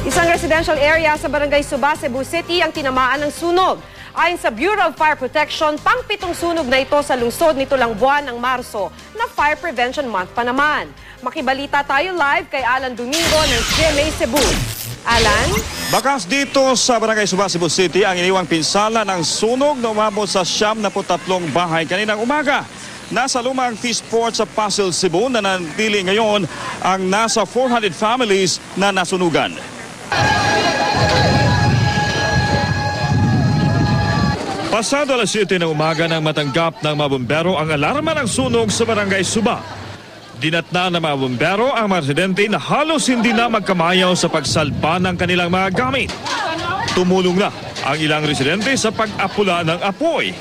Isang residential area sa Barangay Suba, Cebu City ang tinamaan ng sunog. Ayon sa Bureau of Fire Protection, pang-pitong sunog na ito sa lungsod nito lang buwan ng Marso na Fire Prevention Month pa naman. Makibalita tayo live kay Alan Domingo ng GMA Cebu. Alan? Bakas dito sa Barangay Suba, Cebu City ang iniwang pinsala ng sunog na umabot sa 73 bahay kaninang umaga. Nasa lumang fish port sa Pasig, Cebu na nanatili ngayon ang nasa 400 families na nasunugan. Pasado alas 7 ng umaga nang matanggap ng mga bumbero ang alarma ng sunog sa Barangay Suba. Dinatna ng mga bumbero ang mga residente na halos hindi na magkamayaw sa pagsalba ng kanilang mga gamit. Tumulong na ang ilang residente sa pag-apula ng apoy.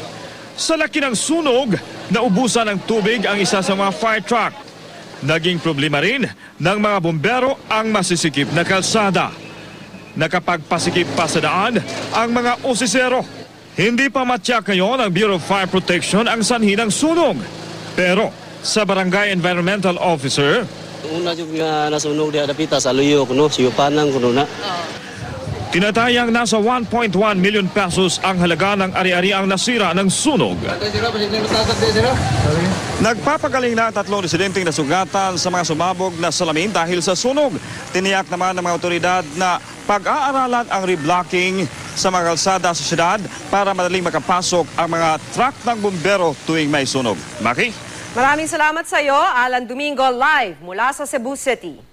Sa laki ng sunog, naubusan ng tubig ang isa sa mga fire truck. Naging problema rin ng mga bumbero ang masisikip na kalsada. Nakapagpasikip pa sa daan ang mga usisero. Hindi pa matyak ngayon ang Bureau of Fire Protection ang sanhi ng sunog. Pero sa Barangay Environmental Officer, una yung nasunog di adapita sa luyo kuno, siyupanan kuno na. Tinatayang nasa 1.1 million pesos ang halaga ng ari-ariang nasira ng sunog. Nagpapagaling na ang 3 residenteng nasugatan sa mga sumabog na salamin dahil sa sunog. Tiniyak naman ng mga otoridad na pag-aaralan ang reblocking sa mga kalsada sa syudad para madaling makapasok ang mga truck ng bumbero tuwing may sunog. Maki? Maraming salamat sa iyo, Alan Domingo, live mula sa Cebu City.